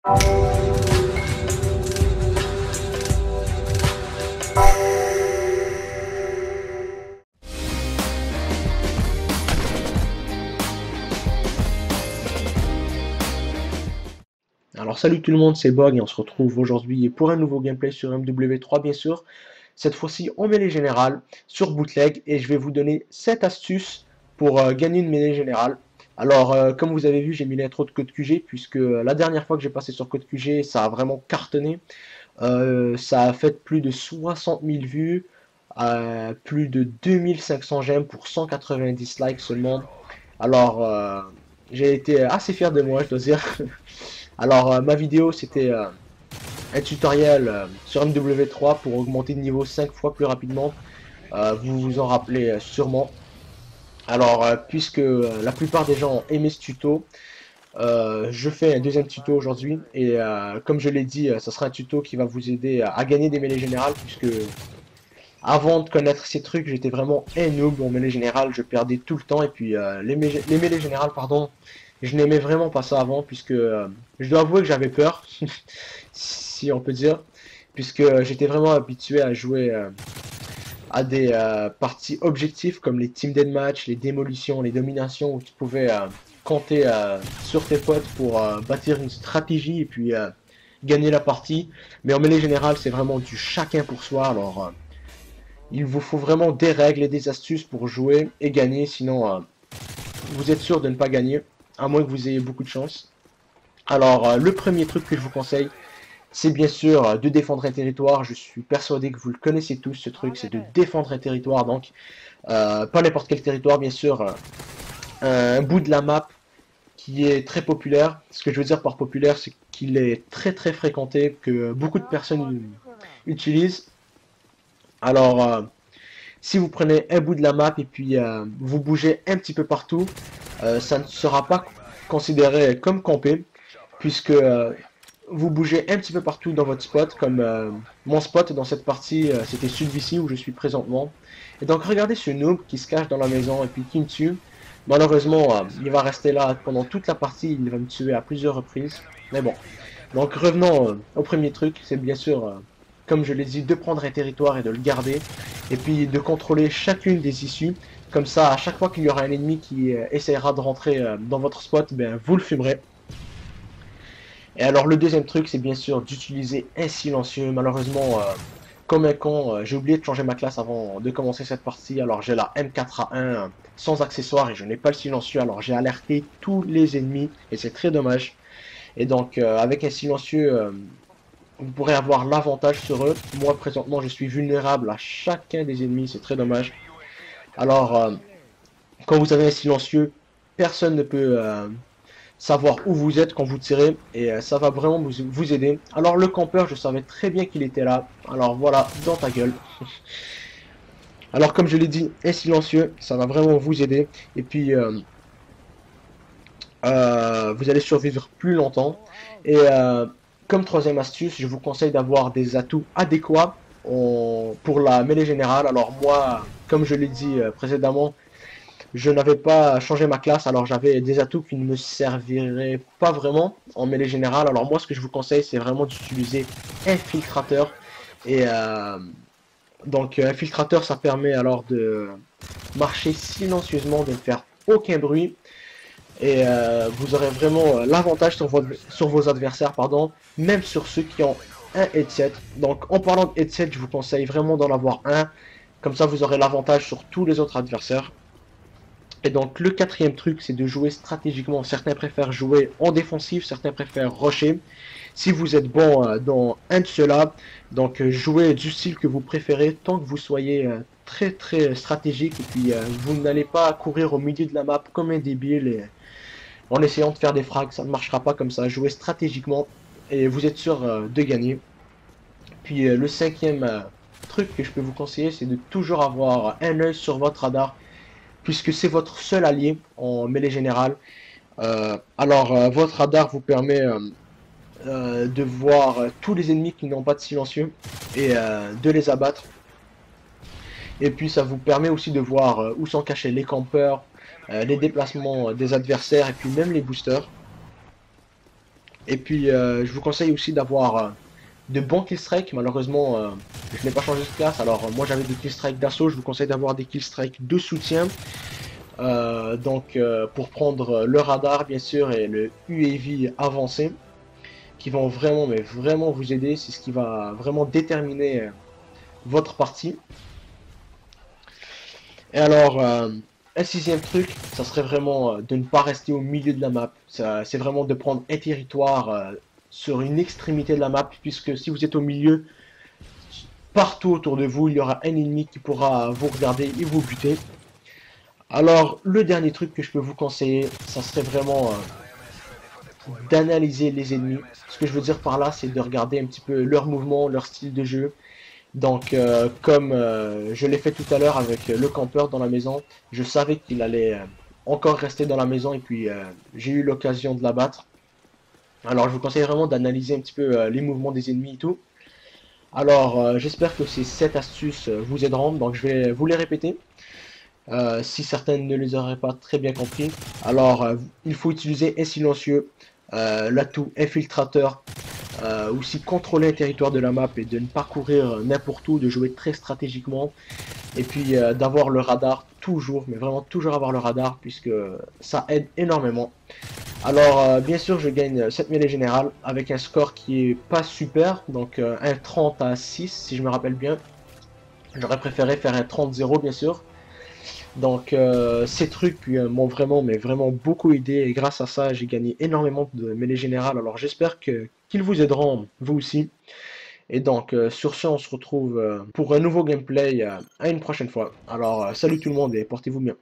Alors salut tout le monde, c'est Bog et on se retrouve aujourd'hui pour un nouveau gameplay sur MW3 bien sûr. Cette fois-ci en mêlée générale sur bootleg et je vais vous donner 7 astuces pour gagner une mêlée générale. Alors comme vous avez vu, j'ai mis l'intro de Code QG puisque la dernière fois que j'ai passé sur Code QG ça a vraiment cartonné. Ça a fait plus de 60 000 vues, plus de 2500 j'aime pour 190 likes seulement. Alors j'ai été assez fier de moi je dois dire. Alors ma vidéo c'était un tutoriel sur MW3 pour augmenter de niveau 5 fois plus rapidement. Vous vous en rappelez sûrement. Alors puisque la plupart des gens ont aimé ce tuto, je fais un deuxième tuto aujourd'hui et comme je l'ai dit, ça sera un tuto qui va vous aider à gagner des mêlées générales puisque avant de connaître ces trucs, j'étais vraiment un noob en mêlée générale, je perdais tout le temps et puis les mêlées générales, pardon, je n'aimais vraiment pas ça avant puisque je dois avouer que j'avais peur, si on peut dire, puisque j'étais vraiment habitué à jouer à des parties objectives comme les team deathmatch, les démolitions, les dominations où tu pouvais compter sur tes potes pour bâtir une stratégie et puis gagner la partie. Mais en mêlée générale, c'est vraiment du chacun pour soi. Alors il vous faut vraiment des règles et des astuces pour jouer et gagner, sinon vous êtes sûr de ne pas gagner, à moins que vous ayez beaucoup de chance. Alors le premier truc que je vous conseille, c'est bien sûr de défendre un territoire. Je suis persuadé que vous le connaissez tous, ce truc, c'est de défendre un territoire, donc pas n'importe quel territoire, bien sûr, un bout de la map qui est très populaire. Ce que je veux dire par populaire, c'est qu'il est très très fréquenté, que beaucoup de personnes utilisent. Alors, si vous prenez un bout de la map et puis vous bougez un petit peu partout, ça ne sera pas considéré comme camper, puisque vous bougez un petit peu partout dans votre spot, comme mon spot dans cette partie, c'était Sud-Vici où je suis présentement. Et donc regardez ce noob qui se cache dans la maison et puis qui me tue. Malheureusement, il va rester là pendant toute la partie, il va me tuer à plusieurs reprises. Mais bon, donc revenons au premier truc, c'est bien sûr, comme je l'ai dit, de prendre un territoire et de le garder. Et puis de contrôler chacune des issues. Comme ça, à chaque fois qu'il y aura un ennemi qui essaiera de rentrer dans votre spot, ben, vous le fumerez. Et alors le deuxième truc, c'est bien sûr d'utiliser un silencieux. Malheureusement, comme un con, j'ai oublié de changer ma classe avant de commencer cette partie. Alors j'ai la M4A1 sans accessoire et je n'ai pas le silencieux. Alors j'ai alerté tous les ennemis et c'est très dommage. Et donc avec un silencieux, vous pourrez avoir l'avantage sur eux. Moi présentement je suis vulnérable à chacun des ennemis, c'est très dommage. Alors quand vous avez un silencieux, personne ne peut savoir où vous êtes quand vous tirez et ça va vraiment vous aider. Alors le campeur, je savais très bien qu'il était là. Alors voilà, dans ta gueule. Alors comme je l'ai dit, un silencieux, ça va vraiment vous aider. Et puis vous allez survivre plus longtemps. Et comme troisième astuce, je vous conseille d'avoir des atouts adéquats pour la mêlée générale. Alors moi, comme je l'ai dit précédemment, je n'avais pas changé ma classe, alors j'avais des atouts qui ne me serviraient pas vraiment en mêlée générale. Alors moi, ce que je vous conseille, c'est vraiment d'utiliser Infiltrateur. Et donc Infiltrateur, ça permet alors de marcher silencieusement, de ne faire aucun bruit. Et vous aurez vraiment l'avantage sur vos adversaires, pardon, même sur ceux qui ont un headset. Donc en parlant de headset, je vous conseille vraiment d'en avoir un. Comme ça, vous aurez l'avantage sur tous les autres adversaires. Et donc le quatrième truc, c'est de jouer stratégiquement. Certains préfèrent jouer en défensif, certains préfèrent rusher. Si vous êtes bon dans un de ceux-là, donc jouez du style que vous préférez, tant que vous soyez très très stratégique. Et puis vous n'allez pas courir au milieu de la map comme un débile et, en essayant de faire des frags, ça ne marchera pas comme ça. Jouez stratégiquement et vous êtes sûr de gagner. Puis le cinquième truc que je peux vous conseiller, c'est de toujours avoir un œil sur votre radar, puisque c'est votre seul allié en mêlée générale. Votre radar vous permet de voir tous les ennemis qui n'ont pas de silencieux et de les abattre. Et puis ça vous permet aussi de voir où sont cachés les campeurs, les déplacements des adversaires et puis même les boosters. Et puis je vous conseille aussi d'avoir de bons killstrikes. Malheureusement, je n'ai pas changé de classe. Alors moi j'avais des killstrikes d'assaut. Je vous conseille d'avoir des killstrikes de soutien. Pour prendre le radar bien sûr et le UAV avancé, qui vont vraiment, mais vraiment vous aider. C'est ce qui va vraiment déterminer votre partie. Et alors, un sixième truc, ça serait vraiment de ne pas rester au milieu de la map. C'est vraiment de prendre un territoire sur une extrémité de la map, puisque si vous êtes au milieu, partout autour de vous, il y aura un ennemi qui pourra vous regarder et vous buter. Alors, le dernier truc que je peux vous conseiller, ça serait vraiment d'analyser les ennemis. Ce que je veux dire par là, c'est de regarder un petit peu leur mouvement, leur style de jeu. Donc, comme je l'ai fait tout à l'heure avec le campeur dans la maison, je savais qu'il allait encore rester dans la maison et puis j'ai eu l'occasion de l'abattre. Alors, je vous conseille vraiment d'analyser un petit peu les mouvements des ennemis et tout. Alors, j'espère que ces 7 astuces vous aideront, donc je vais vous les répéter. Si certaines ne les auraient pas très bien compris. Alors, il faut utiliser un silencieux, l'atout infiltrateur, aussi contrôler le territoire de la map et de ne pas courir n'importe où, de jouer très stratégiquement. Et puis d'avoir le radar toujours, mais vraiment toujours avoir le radar, puisque ça aide énormément. Alors, bien sûr, je gagne cette mêlée générale avec un score qui est pas super, donc un 30 à 6 si je me rappelle bien. J'aurais préféré faire un 30-0 bien sûr. Donc ces trucs m'ont vraiment, mais vraiment beaucoup aidé et grâce à ça j'ai gagné énormément de mêlées générales. Alors j'espère qu'ils vous aideront vous aussi. Et donc sur ce on se retrouve pour un nouveau gameplay à une prochaine fois. Alors salut tout le monde et portez-vous bien.